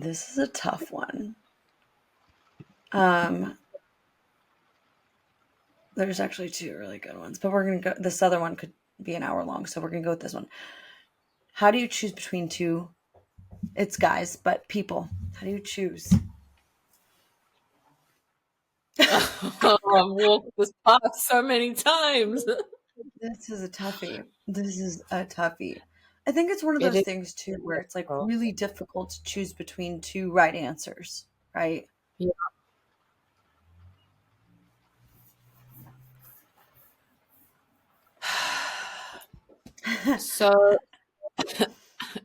This is a tough one. Um, there's actually two really good ones, but we're gonna go. This other one could be an hour long, so we're gonna go with this one. How do you choose between two? It's guys, but people. How do you choose? I've walked this path so many times. This is a toughie. This is a toughie. I think it's one of It those is things too where it's like difficult. really difficult to choose between two right answers, right? Yeah. So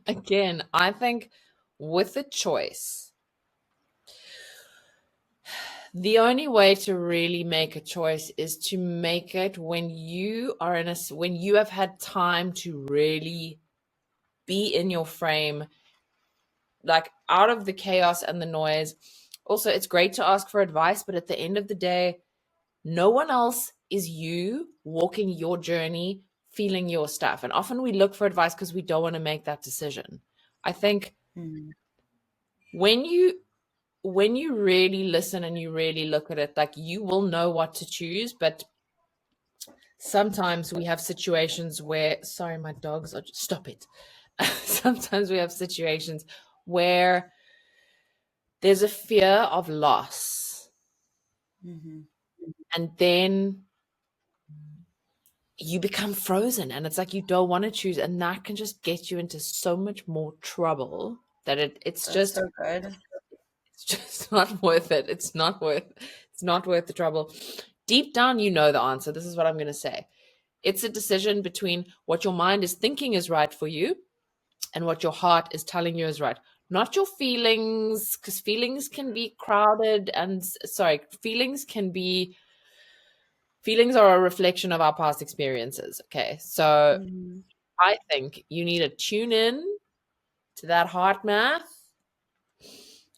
again, I think with a choice, the only way to really make a choice is to make it when you are when you have had time to really be in your frame, like out of the chaos and the noise. Also, it's great to ask for advice, but at the end of the day, no one else is you walking your journey, feeling your stuff. And often we look for advice because we don't want to make that decision. I think Mm. when you really listen and you really look at it, like you will know what to choose. But sometimes we have situations where, sorry, my dogs are just, stop it. Sometimes we have situations where there's a fear of loss, Hmm. and then you become frozen and it's like you don't want to choose, and that can just get you into so much more trouble that it's That's just so good. it's just not worth it. It's not worth the trouble. Deep down you know the answer. This is what I'm going to say. It's a decision between what your mind is thinking is right for you and what your heart is telling you is right, not your feelings, because feelings can be crowded and sorry, feelings are a reflection of our past experiences. Okay, so Hmm. I think you need to tune in to that heart math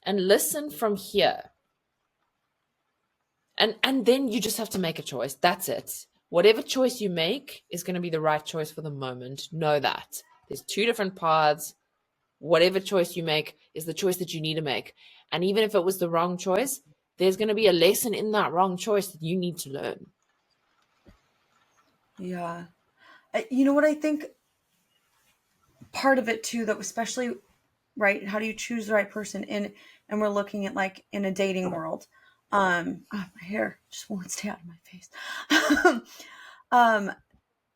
and listen from here. And then you just have to make a choice. That's it. Whatever choice you make is going to be the right choice for the moment. Know that. There's two different paths. Whatever choice you make is the choice that you need to make. And even if it was the wrong choice, there's going to be a lesson in that wrong choice that you need to learn. Yeah. You know what I think part of it too, that especially right, how do you choose the right person in, and we're looking at like in a dating world. Oh, my hair just won't stay out of my face. um,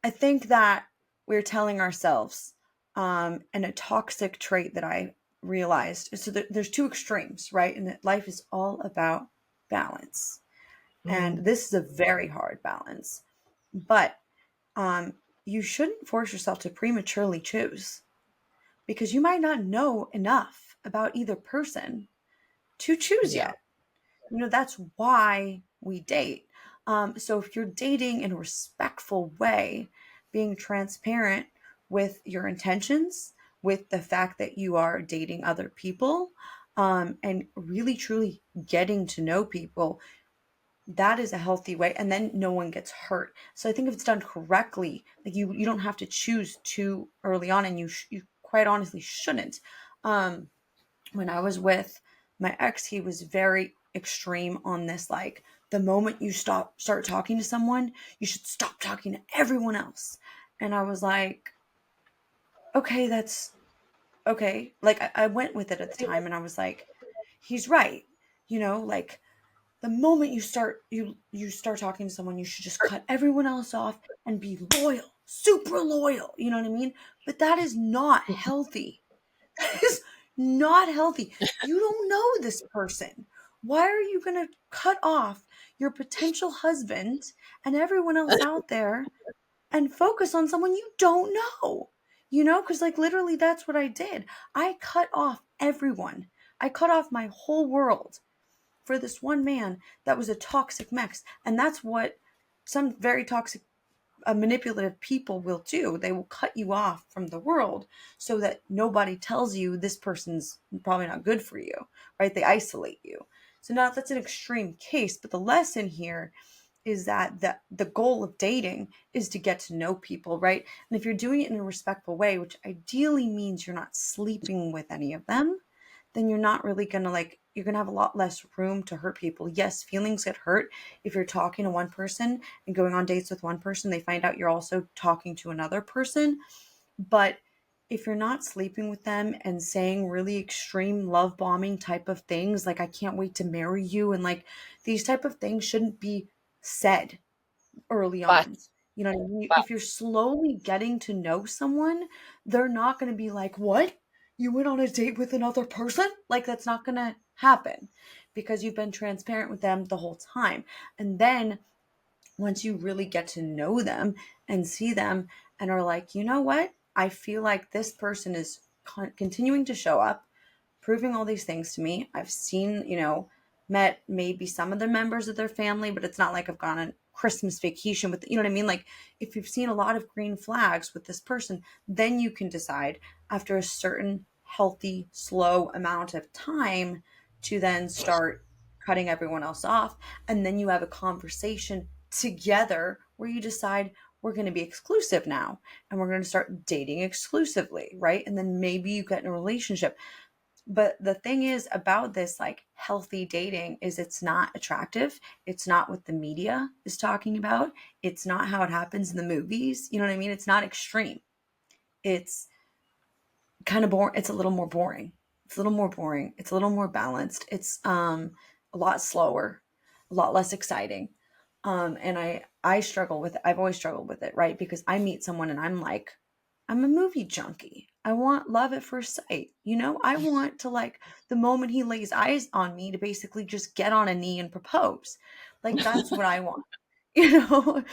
I think that we're telling ourselves, and a toxic trait that I realized is so that there's two extremes, right? And that life is all about balance. And Mm. this is a very hard balance. But um, you shouldn't force yourself to prematurely choose because you might not know enough about either person to choose Yeah. yet. You know, that's why we date. So if you're dating in a respectful way, being transparent with your intentions, with the fact that you are dating other people, and really truly getting to know people, that is a healthy way. And then no one gets hurt. So I think if it's done correctly, like you don't have to choose too early on, and you quite honestly shouldn't. Um, when I was with my ex, he was very extreme on this. Like the moment you start talking to someone, you should stop talking to everyone else. And I was like, okay, that's okay. Like I went with it at the time, and I was like, he's right. You know, like the moment you start talking to someone, you should just cut everyone else off and be loyal, super loyal. You know what I mean? But that is not healthy. That is not healthy. You don't know this person. Why are you going to cut off your potential husband and everyone else out there and focus on someone you don't know? You know, because like literally that's what I did. I cut off everyone. I cut off my whole world for this one man that was a toxic mess. And that's what some very toxic manipulative people will do. They will cut you off from the world so that nobody tells you this person's probably not good for you, right? They isolate you. So now that's an extreme case, but the lesson here is that the goal of dating is to get to know people, right? And if you're doing it in a respectful way, which ideally means you're not sleeping with any of them, then you're not really gonna like, you're gonna have a lot less room to hurt people. Yes, feelings get hurt if you're talking to one person and going on dates with one person, they find out you're also talking to another person. But if you're not sleeping with them and saying really extreme love bombing type of things, like I can't wait to marry you, and like these type of things shouldn't be said early But on. You know what I mean? If you're slowly getting to know someone, they're not going to be like, "What? You went on a date with another person?" Like that's not going to happen because you've been transparent with them the whole time. And then once you really get to know them and see them and are like, "You know what? I feel like this person is continuing to show up, proving all these things to me. I've seen, met maybe some of the members of their family, but it's not like I've gone on Christmas vacation with, you know what I mean? Like if you've seen a lot of green flags with this person, then you can decide after a certain healthy, slow amount of time to then start cutting everyone else off. And then you have a conversation together where you decide we're going to be exclusive now and we're going to start dating exclusively, right? And then maybe you get in a relationship. But the thing is about this like healthy dating is it's not attractive. It's not what the media is talking about. It's not how it happens in the movies. You know what I mean? It's not extreme. It's kind of boring. It's a little more boring. It's a little more boring. It's a little more balanced. It's a lot slower, a lot less exciting. And I struggle with it. I've always struggled with it, right? Because I meet someone and I'm like, I'm a movie junkie. I want love at first sight. I want to like the moment he lays eyes on me to basically just get on a knee and propose. Like that's what I want, you know?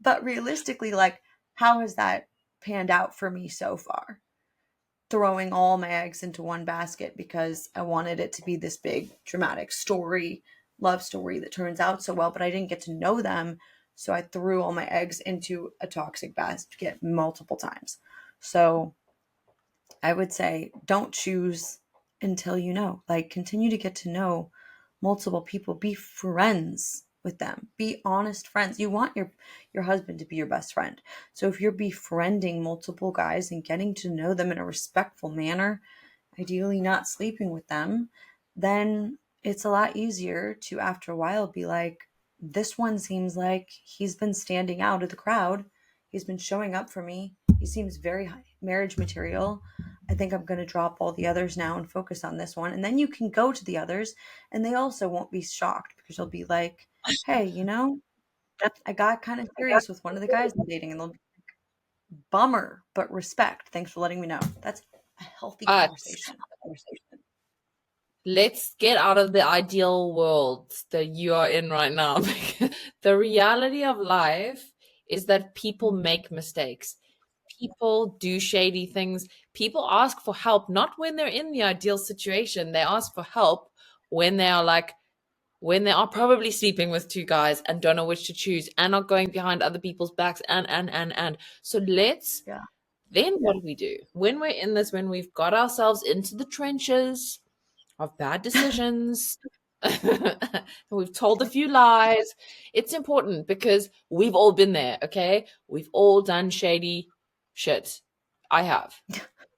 But realistically, like, how has that panned out for me so far? Throwing all my eggs into one basket because I wanted it to be this big dramatic story, love story that turns out so well, but I didn't get to know them. So I threw all my eggs into a toxic basket multiple times. So I would say don't choose until you know. Like continue to get to know multiple people. Be friends with them. Be honest friends. You want your husband to be your best friend. So if you're befriending multiple guys and getting to know them in a respectful manner, ideally not sleeping with them, then it's a lot easier to after a while be like, this one seems like he's been standing out of the crowd. He's been showing up for me. He seems very marriage material. I think I'm going to drop all the others now and focus on this one. And then you can go to the others and they also won't be shocked because you'll be like, hey, I got kind of serious with one of the guys I'm dating. And they'll be bummer, but respect. Thanks for letting me know. That's a healthy but conversation. let's get out of the ideal world that you are in right now. The reality of life is that people make mistakes. People do shady things. People ask for help, not when they're in the ideal situation. They ask for help when they are like, when they are probably sleeping with two guys and don't know which to choose and are going behind other people's backs and. So let's, Yeah. then what do we do? When we're in this, when we've got ourselves into the trenches, of bad decisions. We've told a few lies. It's important because we've all been there, okay? We've all done shady shit. I have.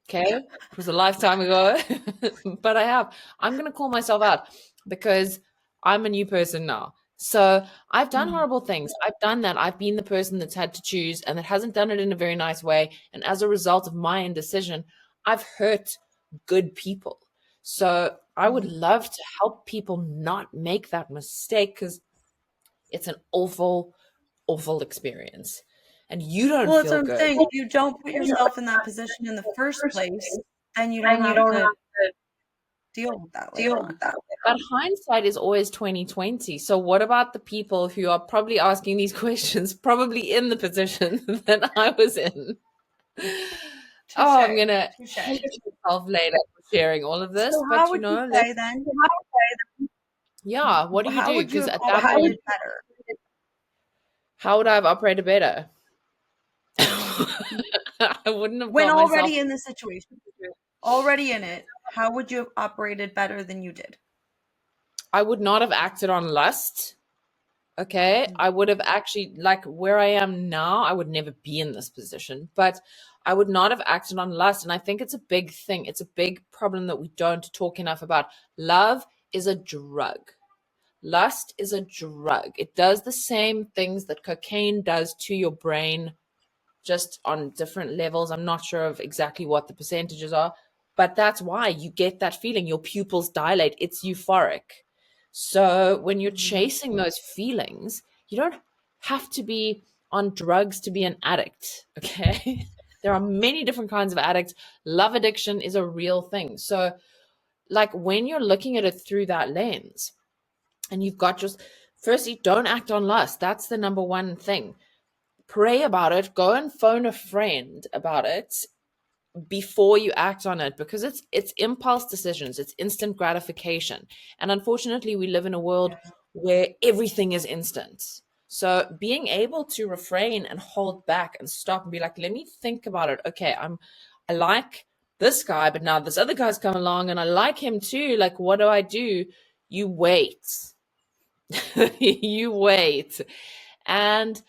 Okay? It was a lifetime ago, but I have. I'm going to call myself out because I'm a new person now. So I've done Mm. horrible things. I've done that. I've been the person that's had to choose and that hasn't done it in a very nice way. And as a result of my indecision, I've hurt good people. So I would Mm. love to help people not make that mistake because it's an awful, awful experience. And you don't Well, that's feel what I'm good. saying. If you don't put yourself in that position in the first place, then you don't have to deal with that later on. But hindsight is always 2020. So what about the people who are probably asking these questions, probably in the position that I was in? Oh, I'm Touche. gonna Touche. hate myself later for sharing all of this, So but how you would you know, let's say then? yeah, what do you How do? would you Because have at that point, operated better? how would I have operated better? I wouldn't have When got myself. already in the situation, already in it, how would you have operated better than you did? I would not have acted on lust. okay, I would have actually, like where I am now, I would never be in this position, but I would not have acted on lust. And I think it's a big thing. It's a big problem that we don't talk enough about. Love is a drug. Lust is a drug. It does the same things that cocaine does to your brain, just on different levels. I'm not sure of exactly what the percentages are, but that's why you get that feeling. Your pupils dilate. It's euphoric. So when you're Mhm. chasing those feelings, you don't have to be on drugs to be an addict. Okay. There are many different kinds of addicts. Love addiction is a real thing. So, like, when you're looking at it through that lens, and you've got just, firstly, don't act on lust. That's the number one thing. Pray about it. Go and phone a friend about it before you act on it, because it's impulse decisions, it's instant gratification. And unfortunately, we live in a world where everything is instant. So being able to refrain and hold back and stop and be like, let me think about it. Okay, I like this guy, but now this other guy's come along and I like him too. Like, what do I do? You wait. You wait. And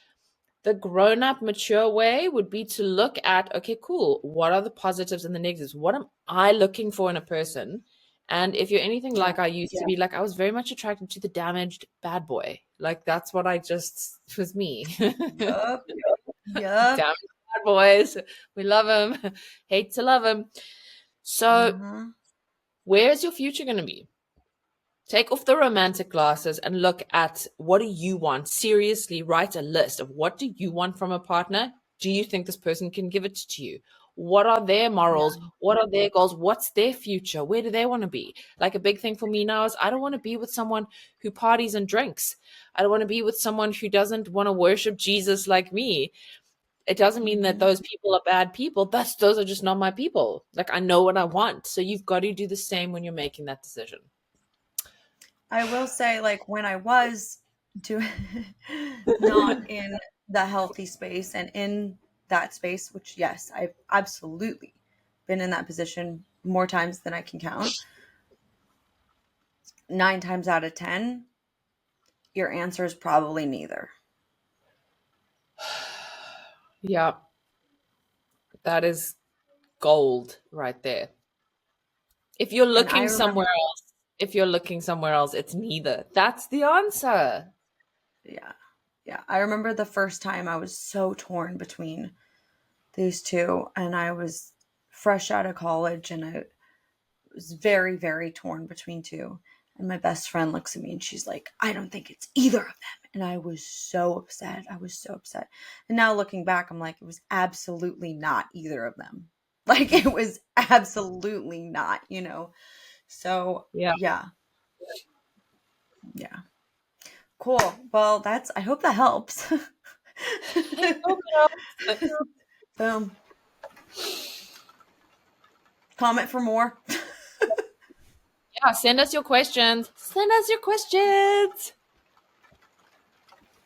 the grown up, mature way would be to look at, okay, cool. What are the positives and the negatives? What am I looking for in a person? And if you're anything Yeah. like I used to be, like, I was very much attracted to the damaged bad boy. Like, that's what I just was me. Yup. Yup. Damaged bad boys. We love them. Hate to love them. So, Uh-huh. where's your future going to be? Take off the romantic glasses and look at, what do you want? Seriously, write a list of, what do you want from a partner? Do you think this person can give it to you? What are their Yeah. morals? What are their goals? What's their future? Where do they want to be? Like, a big thing for me now is, I don't want to be with someone who parties and drinks. I don't want to be with someone who doesn't want to worship Jesus like me. It doesn't mean that Mhm. those people are bad people. Those are just not my people. Like, I know what I want. So you've got to do the same when you're making that decision. I will say, like, when I was doing not in the healthy space and in that space, which, yes, I've absolutely been in that position more times than I can count, 9 times out of 10, your answer is probably neither. Yeah, that is gold right there. If you're And I looking remember, somewhere else, if you're looking somewhere else, it's neither. That's the answer. yeah, yeah, I remember the first time I was so torn between these two, and I was fresh out of college, and I was very, very torn between two. And my best friend looks at me and she's like, I don't think it's either of them. And I was so upset. I was so upset. And now looking back, I'm like, it was absolutely not either of them. Like, it was absolutely not, you know? So, Yeah. yeah, yeah. Cool. Well, I hope that helps. I hope it helps. Boom. Comment for more. Yeah, send us your questions. Send us your questions.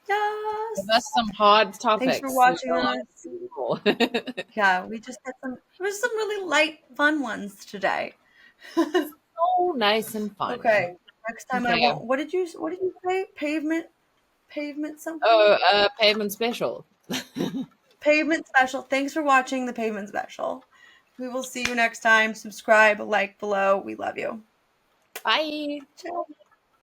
Give us Yes. some hard Thanks for topics. We watching don't us. like to do more. Yeah, we just had there was some really light, fun ones today. So nice and fun. Okay, next time I Okay. won't. What did you say? Pavement something? Oh, payment special. Pavement special. Thanks for watching the pavement special. We will see you next time. Subscribe, like below. We love you. Bye. Ciao.